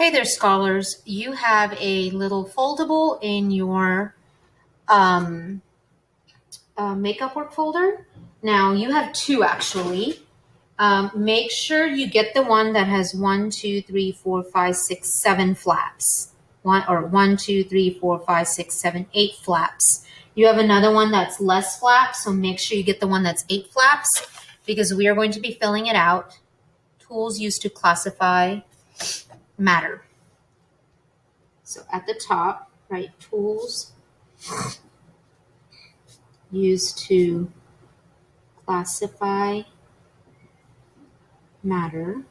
Hey there, scholars. You have a little foldable in your makeup work folder. Now, you have two actually. Make sure you get the one that has 1, 2, 3, 4, 5, 6, 7 flaps. 1, 2, 3, 4, 5, 6, 7, 8 flaps. You have another one that's less flaps, so make sure you get the one that's 8 flaps because we are going to be filling it out. Tools used to classify matter. So at the top, write tools used to classify matter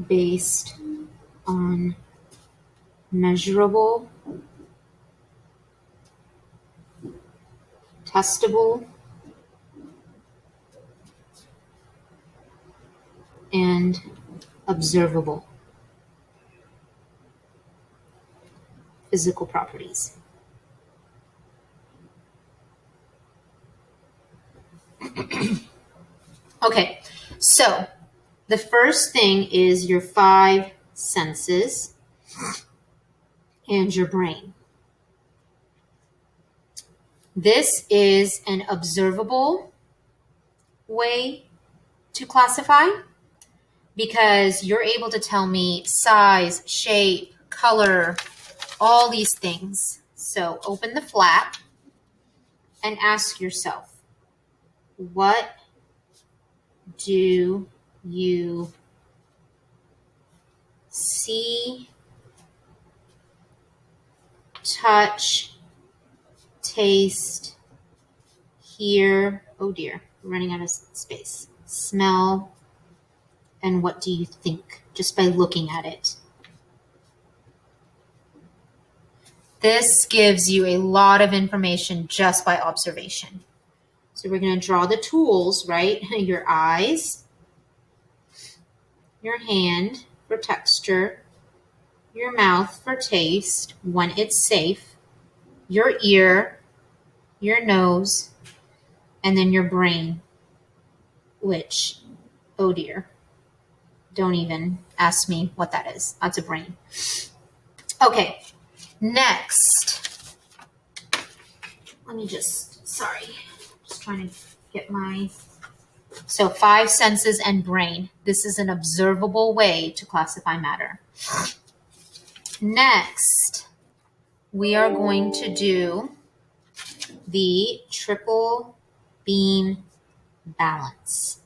based on measurable, testable, and observable physical properties. Okay, so the first thing is your 5 senses and your brain. This is an observable way to classify because you're able to tell me size, shape, color, all these things. So open the flap and ask yourself, what do you see, touch, taste, hear, oh dear, we're running out of space, smell, and what do you think just by looking at it? This gives you a lot of information just by observation. So we're going to draw the tools, right? Your eyes, your hand for texture, your mouth for taste when it's safe, your ear, your nose, and then your brain, which, oh dear, don't even ask me what that is. That's a brain. Okay, next, let me just trying to get so 5 senses and brain. This is an observable way to classify matter. Next, we are going to do the triple beam balance.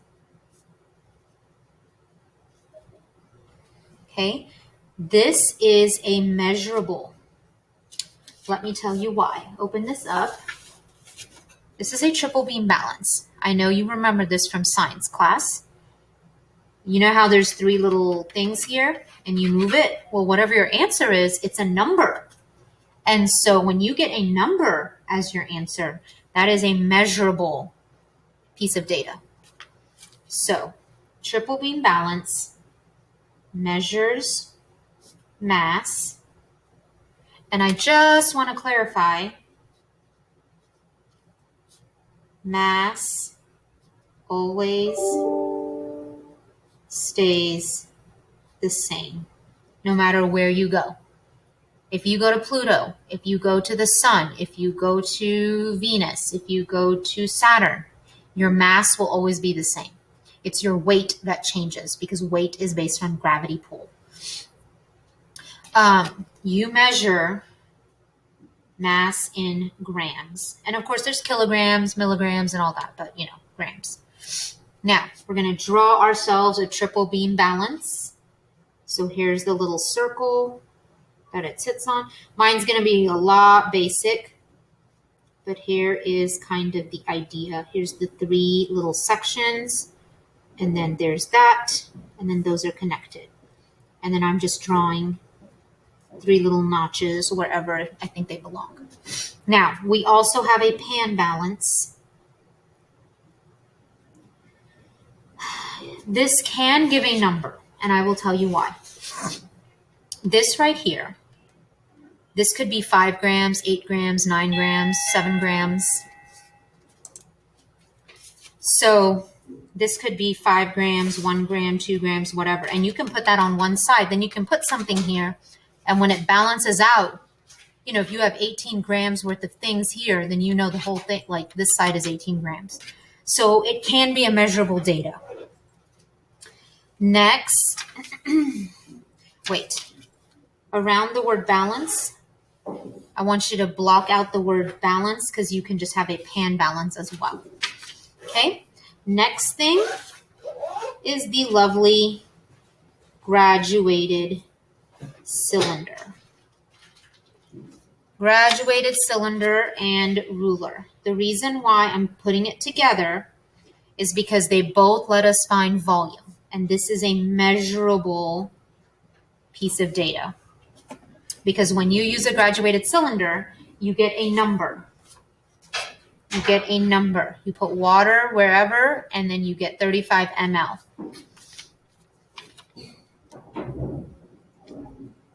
Okay, this is a measurable. Let me tell you why. Open this up. This is a triple beam balance. I know you remember this from science class. You know how there's 3 little things here and you move it? Well, whatever your answer is, it's a number. And so when you get a number as your answer, that is a measurable piece of data. So triple beam balance measures mass. And I just want to clarify, mass always stays the same, no matter where you go. If you go to Pluto, if you go to the sun, if you go to Venus, if you go to Saturn, your mass will always be the same. It's your weight that changes because weight is based on gravity pull. You measure mass in grams. And of course, there's kilograms, milligrams, and all that, but grams. Now, we're going to draw ourselves a triple beam balance. So here's the little circle that it sits on. Mine's going to be a lot basic, but here is kind of the idea. Here's the 3 little sections, and then there's that, and then those are connected. And then I'm just drawing 3 little notches wherever I think they belong. Now, we also have a pan balance. This can give a number, and I will tell you why. This right here, this could be 5 grams, 8 grams, 9 grams, 7 grams. So this could be 5 grams, 1 gram, 2 grams, whatever. And you can put that on one side. Then you can put something here. And when it balances out, you know, if you have 18 grams worth of things here, then you know the whole thing, like this side is 18 grams. So it can be a measurable data. Next, wait, around the word balance, I want you to block out the word balance because you can just have a pan balance as well. Okay, next thing is the lovely graduated cylinder. Graduated cylinder and ruler. The reason why I'm putting it together is because they both let us find volume. And this is a measurable piece of data. Because when you use a graduated cylinder, you get a number. You get a number. You put water wherever, and then you get 35 ml.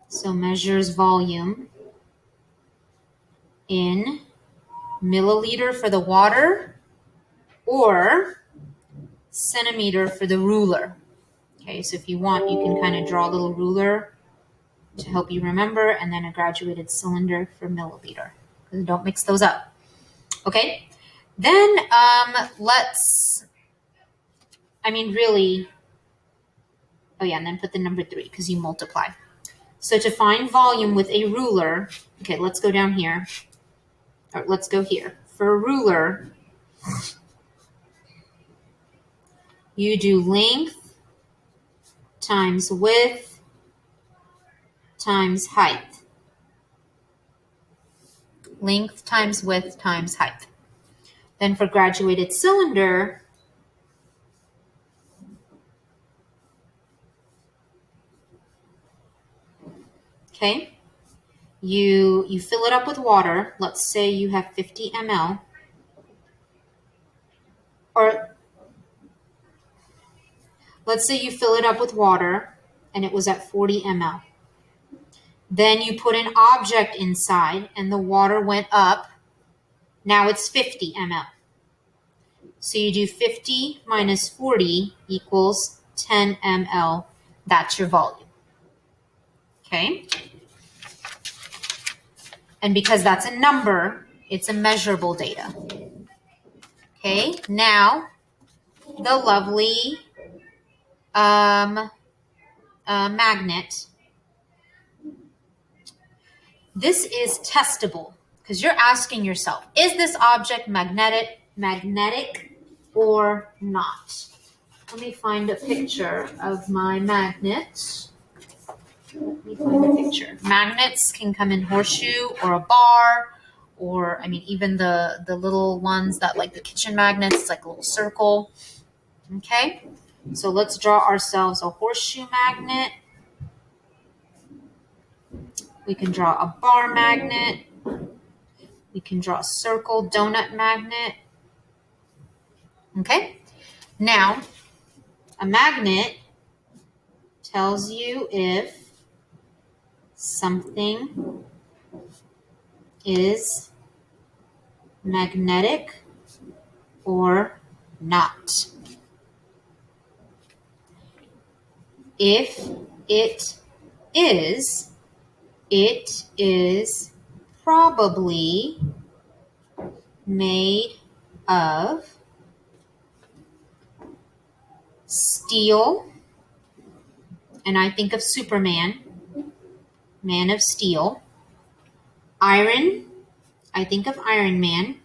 So measures volume in milliliter for the water or centimeter for the ruler. Okay, so if you want, you can kind of draw a little ruler to help you remember, and then a graduated cylinder for milliliter. Don't mix those up. Okay, then and then put the number 3 because you multiply. So to find volume with a ruler, okay, let's go down here. Or let's go here. For a ruler, you do length times width times height. Length times width times height. Then for graduated cylinder, okay, you fill it up with water. Let's say you have 50 ml. Or let's say you fill it up with water and it was at 40 ml. Then you put an object inside and the water went up. Now it's 50 ml. So you do 50 minus 40 equals 10 ml. That's your volume. Okay? And because that's a number, it's a measurable data. Okay? Now, the lovely magnet. This is testable because you're asking yourself, is this object magnetic or not? Let me find a picture of my magnet. Let me find a picture. Magnets can come in horseshoe or a bar, or even the little ones that like the kitchen magnets, it's like a little circle. Okay, so let's draw ourselves a horseshoe magnet. We can draw a bar magnet. We can draw a circle donut magnet. Okay, now a magnet tells you if something is magnetic or not. If it is probably made of steel, and I think of Superman, Man of Steel. Iron, I think of Iron Man.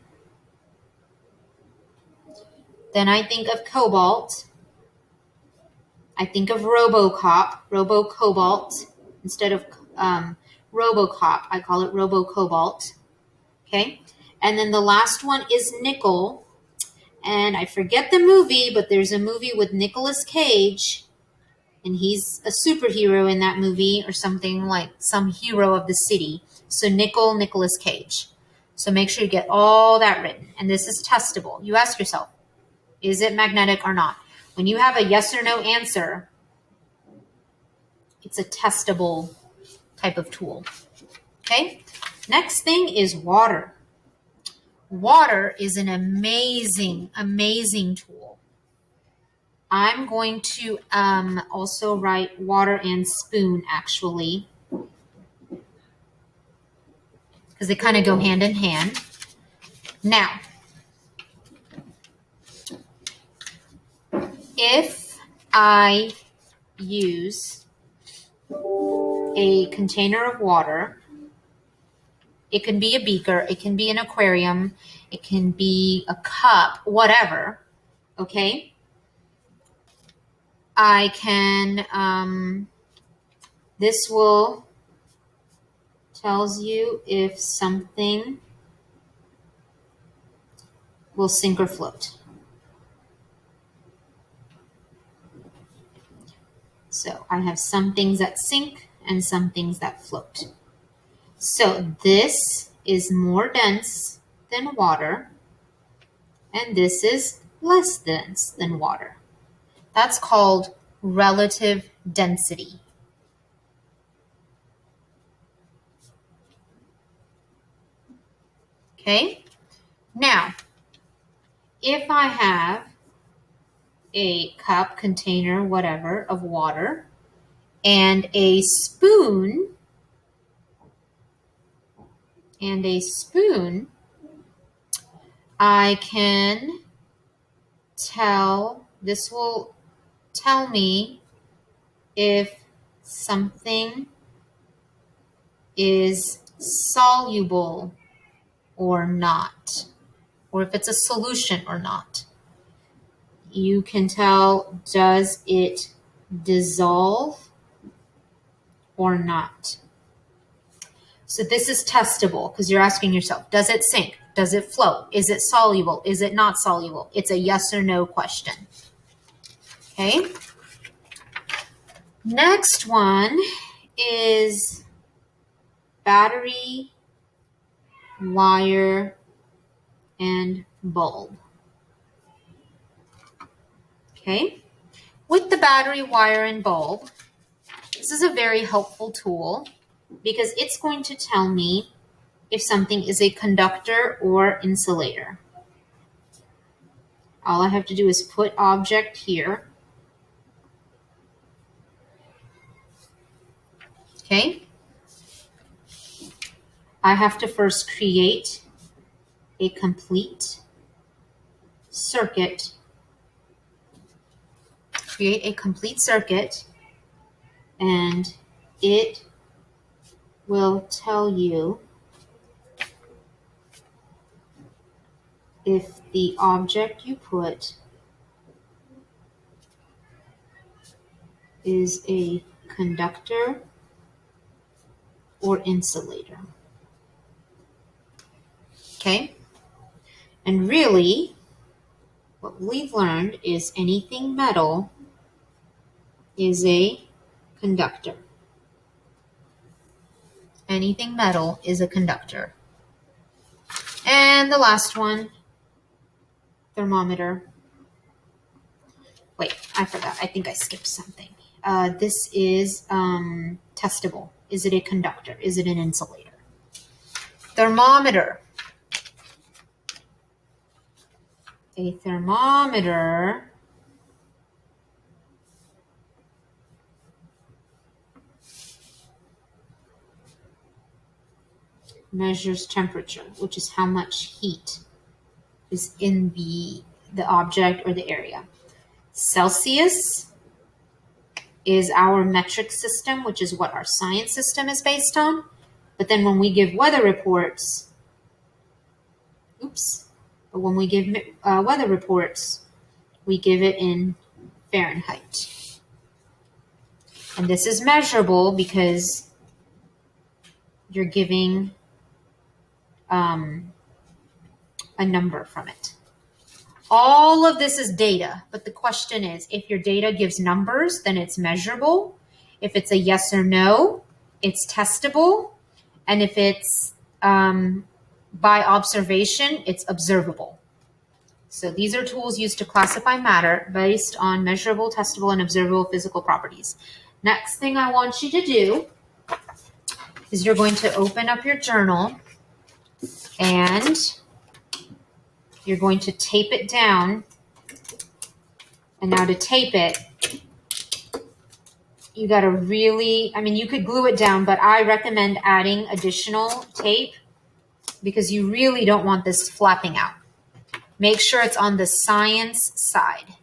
Then I think of cobalt. I think of Robo-Cobalt. Instead of RoboCop, I call it Robo-Cobalt. Okay? And then the last one is nickel. And I forget the movie, but there's a movie with Nicolas Cage. And he's a superhero in that movie, or something like some hero of the city. So Nicolas Cage. So make sure you get all that written. And this is testable. You ask yourself, is it magnetic or not? When you have a yes or no answer, it's a testable type of tool. Okay? Next thing is water. Water is an amazing, amazing tool. I'm going to also write water and spoon, actually, because they kind of go hand in hand. Now, if I use a container of water, it can be a beaker, it can be an aquarium, it can be a cup, whatever, okay? I can, this will tells you if something will sink or float. So I have some things that sink and some things that float. So this is more dense than water, and this is less dense than water. That's called relative density. Okay? Now, if I have a cup, container, whatever, of water, and a spoon, I can tell, this will tell me if something is soluble or not, or if it's a solution or not. You can tell, does it dissolve or not? So this is testable because you're asking yourself, does it sink? Does it float? Is it soluble? Is it not soluble? It's a yes or no question. Okay. Next one is battery, wire, and bulb. Okay. With the battery, wire, and bulb, this is a very helpful tool because it's going to tell me if something is a conductor or insulator. All I have to do is put object here. Okay. I have to first create a complete circuit. Create a complete circuit, and it will tell you if the object you put is a conductor or insulator. Okay? And really, what we've learned is anything metal is a conductor. Anything metal is a conductor. And the last one, thermometer. Wait, I forgot. I think I skipped something. This is testable. Is it a conductor? Is it an insulator? Thermometer. A thermometer measures temperature, which is how much heat is in the object or the area. Celsius is our metric system, which is what our science system is based on. But then when we give weather reports, when we give weather reports, we give it in Fahrenheit. And this is measurable because you're giving a number from it. All of this is data, but the question is, if your data gives numbers, then it's measurable. If it's a yes or no, it's testable. And if it's by observation, it's observable. So these are tools used to classify matter based on measurable, testable, and observable physical properties. Next thing I want you to do is you're going to open up your journal and you're going to tape it down And now to tape it, you got to really, I mean, you could glue it down, but I recommend adding additional tape because you really don't want this flapping out. Make sure it's on the science side.